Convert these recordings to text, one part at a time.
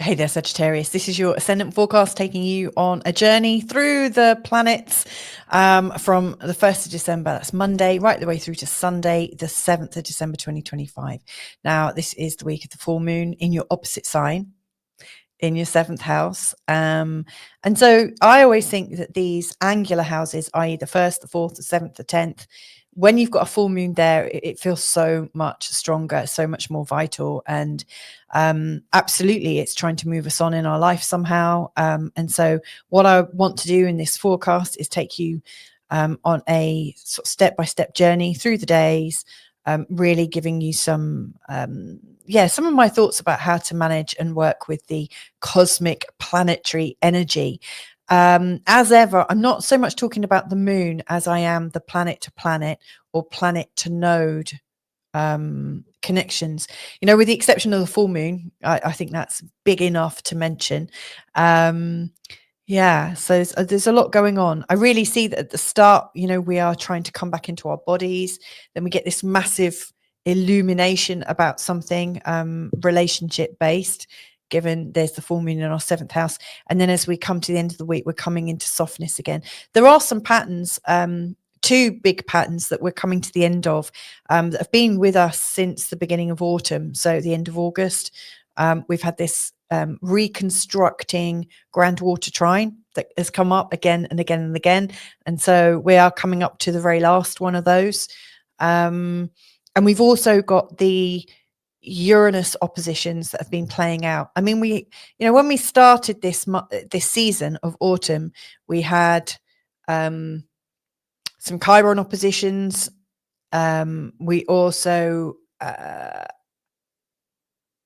Hey there, Sagittarius. This is your Ascendant forecast taking you on a journey through the planets from the 1st of December, that's Monday, right the way through to Sunday, the 7th of December 2025. Now, this is the week of the full moon in your opposite sign, in your 7th house. And so I always think that these angular houses, i.e. the 1st, the 4th, the 7th, the 10th, when you've got a full moon there, it feels so much stronger, so much more vital. And absolutely, it's trying to move us on in our life somehow. And so what I want to do in this forecast is take you on a sort of step-by-step journey through the days, really giving you some of my thoughts about how to manage and work with the cosmic planetary energy. As ever, I'm not so much talking about the moon as I am the planet to planet or planet to node connections, with the exception of the full moon. I think that's big enough to mention. So there's a lot going on. I really see that at the start, we are trying to come back into our bodies. Then we get this massive illumination about something relationship based, given there's the full moon in our 7th house. And then as we come to the end of the week, we're coming into softness again. There are some patterns, 2 big patterns that we're coming to the end of that have been with us since the beginning of autumn. So the end of August, we've had this reconstructing grand water trine that has come up again and again and again. And so we are coming up to the very last one of those. And we've also got the Uranus oppositions that have been playing out. I mean, when we started this season of autumn, we had some Chiron oppositions. We also, I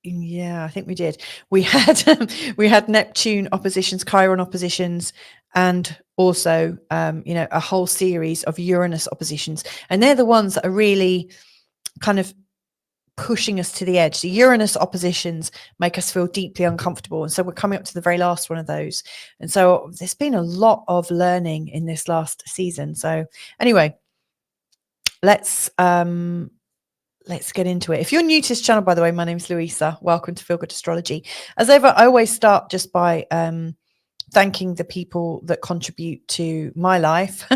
think we did. We had Neptune oppositions, Chiron oppositions, and also, a whole series of Uranus oppositions. And they're the ones that are really kind of pushing us to the edge. The Uranus oppositions make us feel deeply uncomfortable. And so we're coming up to the very last one of those. And so there's been a lot of learning in this last season. So anyway, let's get into it. If you're new to this channel, by the way, my name is Louisa. Welcome to Feel Good Astrology. As ever, I always start just by thanking the people that contribute to my life.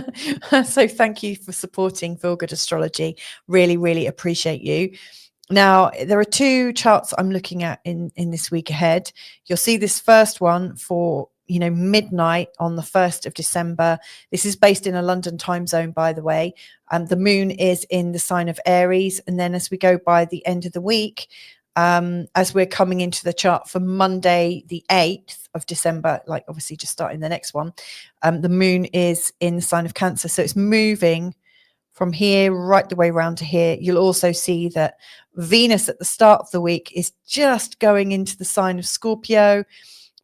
So thank you for supporting Feel Good Astrology. Really, really appreciate you. Now, there are 2 charts I'm looking at in this week ahead. You'll see this first one for, midnight on the 1st of December. This is based in a London time zone, by the way. The moon is in the sign of Aries. And then as we go by the end of the week, as we're coming into the chart for Monday, the 8th of December, like obviously just starting the next one, the moon is in the sign of Cancer. So it's moving from here right the way around to here. You'll also see that Venus at the start of the week is just going into the sign of Scorpio.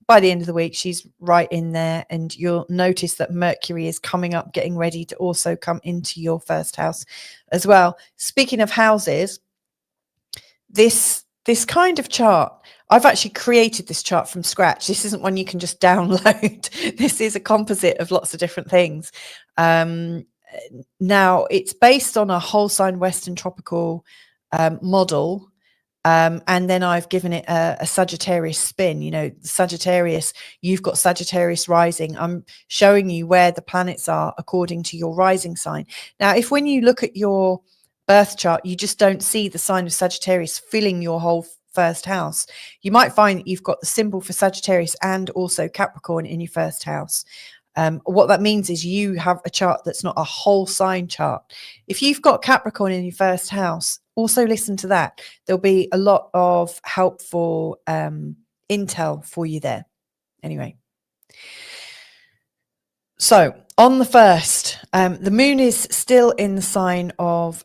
By the end of the week, she's right in there. And you'll notice that Mercury is coming up, getting ready to also come into your 1st house as well. Speaking of houses, this kind of chart, I've actually created this chart from scratch. This isn't one you can just download. This is a composite of lots of different things. Now, it's based on a whole sign Western tropical model. And then I've given it a Sagittarius spin. Sagittarius, you've got Sagittarius rising. I'm showing you where the planets are according to your rising sign. Now, if when you look at your birth chart, you just don't see the sign of Sagittarius filling your whole 1st house, you might find that you've got the symbol for Sagittarius and also Capricorn in your 1st house. What that means is you have a chart that's not a whole sign chart. If you've got Capricorn in your 1st house, also listen to that. There'll be a lot of helpful intel for you there. Anyway. So on the 1st, the moon is still in the sign of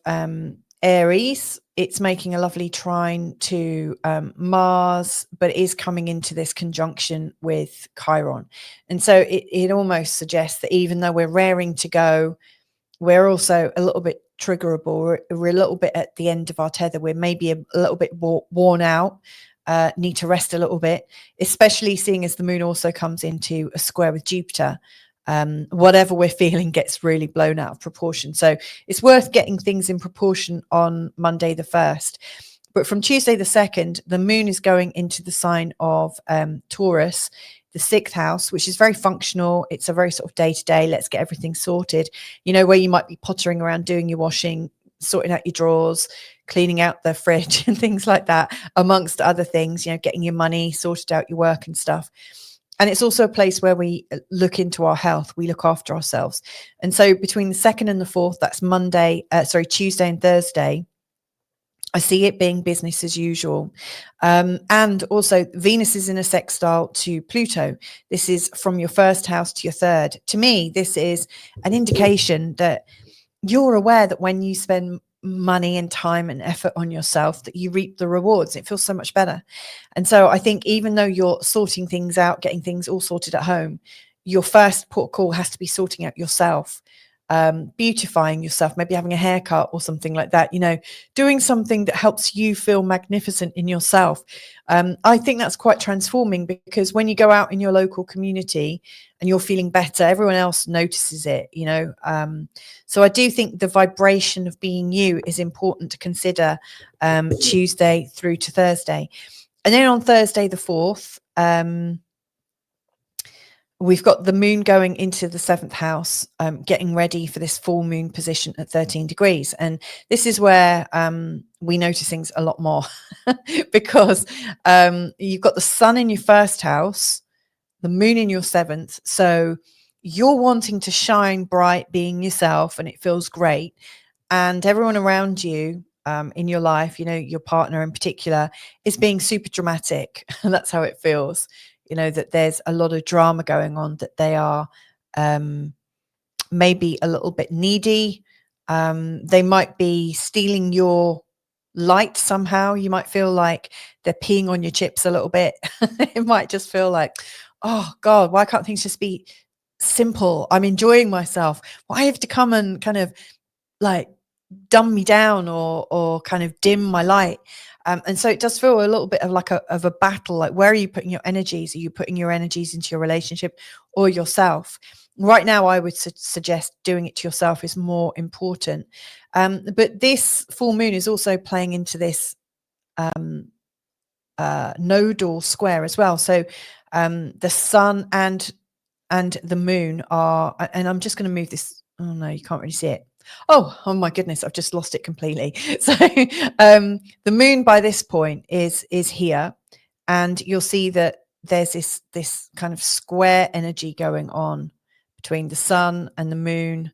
Aries. It's making a lovely trine to Mars, but is coming into this conjunction with Chiron. And so it almost suggests that even though we're raring to go, we're also a little bit triggerable. We're a little bit at the end of our tether. We're maybe a little bit worn out, need to rest a little bit, especially seeing as the moon also comes into a square with Jupiter. Whatever we're feeling gets really blown out of proportion. So it's worth getting things in proportion on Monday the 1st. But from Tuesday the 2nd, the moon is going into the sign of Taurus, the 6th house, which is very functional. It's a very sort of day-to-day, let's get everything sorted, you know, where you might be pottering around doing your washing, sorting out your drawers, cleaning out the fridge and things like that, amongst other things, you know, getting your money sorted out, your work and stuff. And it's also a place where we look into our health, we look after ourselves. And so between the 2nd and the 4th, that's Tuesday and Thursday, I see it being business as usual. And also Venus is in a sextile to Pluto. This is from your 1st house to your 3rd. To me, this is an indication that you're aware that when you spend money and time and effort on yourself, that you reap the rewards. It feels so much better. And so I think even though you're sorting things out, getting things all sorted at home, your first port of call has to be sorting out yourself, beautifying yourself, maybe having a haircut or something like that, you know, doing something that helps you feel magnificent in yourself. I think that's quite transforming, because when you go out in your local community and you're feeling better, everyone else notices it, you know. So I do think the vibration of being you is important to consider Tuesday through to Thursday. And then on Thursday the 4th, we've got the moon going into the 7th house, getting ready for this full moon position at 13 degrees. And this is where we notice things a lot more because you've got the sun in your 1st house, the moon in your 7th. So you're wanting to shine bright, being yourself, and it feels great. And everyone around you in your life, you know, your partner in particular, is being super dramatic. And that's how it feels. You know, that there's a lot of drama going on, that they are maybe a little bit needy. They might be stealing your light somehow. You might feel like they're peeing on your chips a little bit. It might just feel like, oh God, why can't things just be simple? I'm enjoying myself. Why have to come and kind of like dumb me down or kind of dim my light? And so it does feel a little bit of like a battle. Like, where are you putting your energies? Are you putting your energies into your relationship or yourself? Right now, I would suggest doing it to yourself is more important. But this full moon is also playing into this nodal square as well. So the sun and the moon are, and I'm just going to move this. Oh no, you can't really see it. Oh my goodness, I've just lost it completely. So the moon by this point is here, and you'll see that there's this kind of square energy going on between the sun and the moon,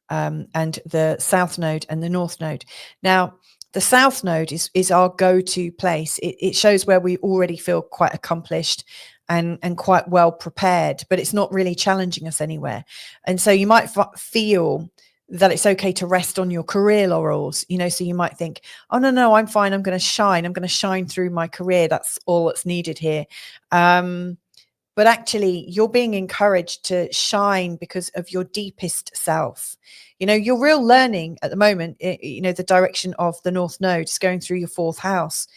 and the south node and the north node. Now, the south node is our go-to place. It shows where we already feel quite accomplished and quite well prepared, but it's not really challenging us anywhere. And so you might feel that it's okay to rest on your career laurels, you know. So you might think, oh no, I'm fine, I'm going to shine through my career, that's all that's needed here. But actually you're being encouraged to shine because of your deepest self. You know, your real learning at the moment, you know, the direction of the north node is going through your 4th house.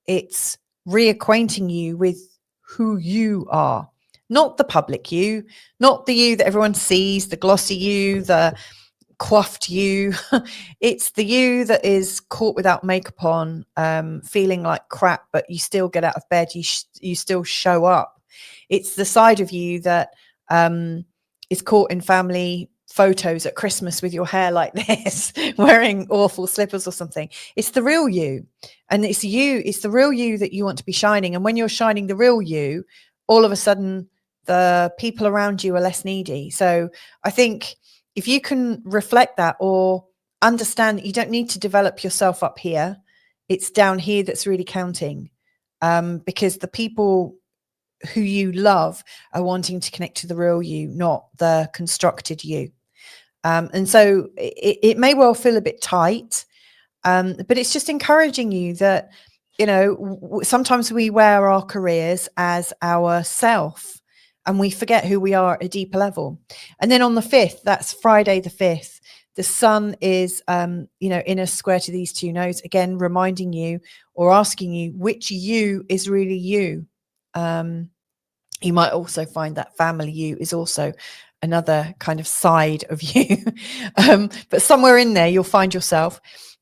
It's reacquainting you with who you are, not the public you, not the you that everyone sees, the glossy you, the coiffed you. It's the you that is caught without makeup on, feeling like crap, but you still get out of bed, you still show up. It's the side of you that is caught in family photos at Christmas with your hair like this, wearing awful slippers or something. It's the real you, and it's the real you that you want to be shining. And when you're shining the real you, all of a sudden the people around you are less needy. So I think if you can reflect that, or understand that you don't need to develop yourself up here, it's down here that's really counting, because the people who you love are wanting to connect to the real you, not the constructed you. And so it may well feel a bit tight, but it's just encouraging you that, you know, sometimes we wear our careers as our self and we forget who we are at a deeper level. And then on the 5th, that's Friday the 5th, the sun is, you know, in a square to these two nodes, again, reminding you or asking you which you is really you. You might also find that family you is also another kind of side of you. But somewhere in there, you'll find yourself.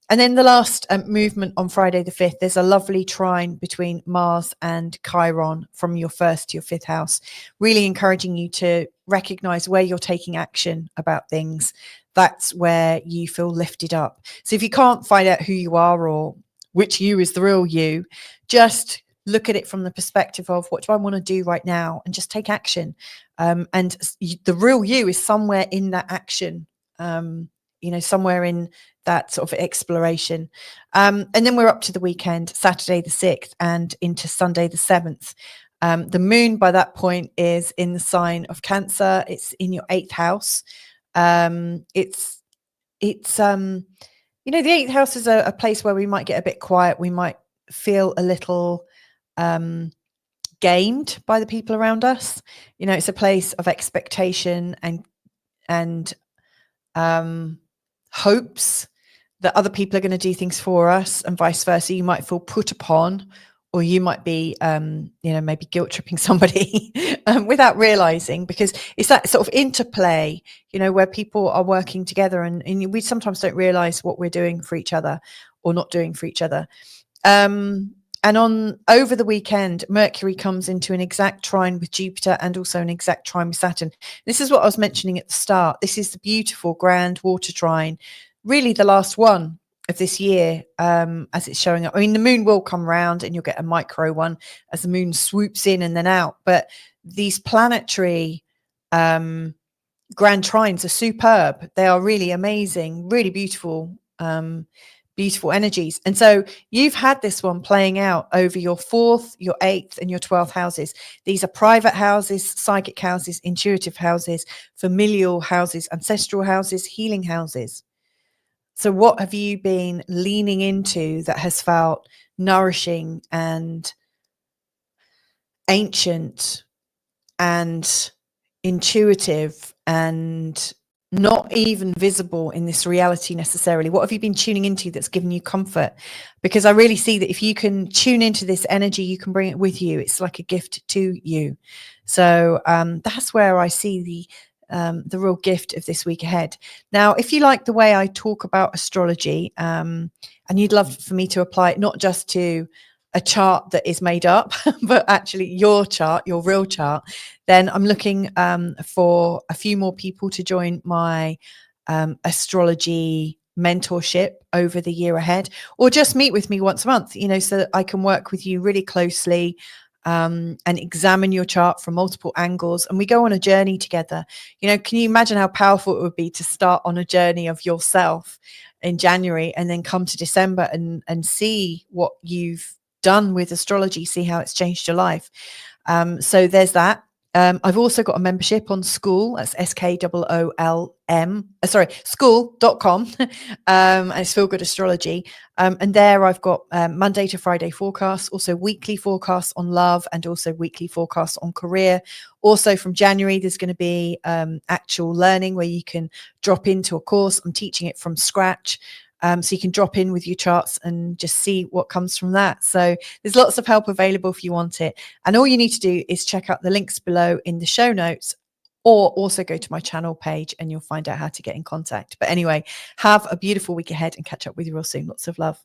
And then the last movement on Friday the 5th, there's a lovely trine between Mars and Chiron from your 1st to your 5th house, really encouraging you to recognize where you're taking action about things. That's where you feel lifted up. So if you can't find out who you are or which you is the real you, just look at it from the perspective of what do I want to do right now, and just take action. And the real you is somewhere in that action, somewhere in that sort of exploration. And then we're up to the weekend, Saturday the 6th and into Sunday the 7th. The moon by that point is in the sign of Cancer. It's in your 8th house. It's the 8th house is a place where we might get a bit quiet. We might feel a little gamed by the people around us. It's a place of expectation and hopes that other people are going to do things for us, and vice versa. You might feel put upon, or you might be, maybe guilt tripping somebody without realizing, because it's that sort of interplay, where people are working together, and we sometimes don't realize what we're doing for each other or not doing for each other. And over the weekend, Mercury comes into an exact trine with Jupiter and also an exact trine with Saturn. This is what I was mentioning at the start. This is the beautiful grand water trine, really the last one of this year, as it's showing up. I mean, the moon will come round and you'll get a micro one as the moon swoops in and then out. But these planetary grand trines are superb. They are really amazing, really beautiful, beautiful energies. And so you've had this one playing out over your 4th, your 8th, and your 12th houses. These are private houses, psychic houses, intuitive houses, familial houses, ancestral houses, healing houses. So what have you been leaning into that has felt nourishing and ancient and intuitive and not even visible in this reality necessarily? What have you been tuning into that's given you comfort? Because I really see that if you can tune into this energy, you can bring it with you. It's like a gift to you. So that's where I see the real gift of this week ahead. Now, if you like the way I talk about astrology, and you'd love for me to apply it not just to a chart that is made up, but actually your chart, your real chart, then I'm looking for a few more people to join my astrology mentorship over the year ahead, or just meet with me once a month, so that I can work with you really closely and examine your chart from multiple angles. And we go on a journey together. Can you imagine how powerful it would be to start on a journey of yourself in January and then come to December and see what you've done with astrology, see how it's changed your life. So there's that. I've also got a membership on School. That's school.com. And it's Feel Good Astrology. And there I've got Monday to Friday forecasts, also weekly forecasts on love, and also weekly forecasts on career. Also from January, there's going to be actual learning where you can drop into a course. I'm teaching it from scratch. So you can drop in with your charts and just see what comes from that. So there's lots of help available if you want it. And all you need to do is check out the links below in the show notes, or also go to my channel page and you'll find out how to get in contact. But anyway, have a beautiful week ahead and catch up with you real soon. Lots of love.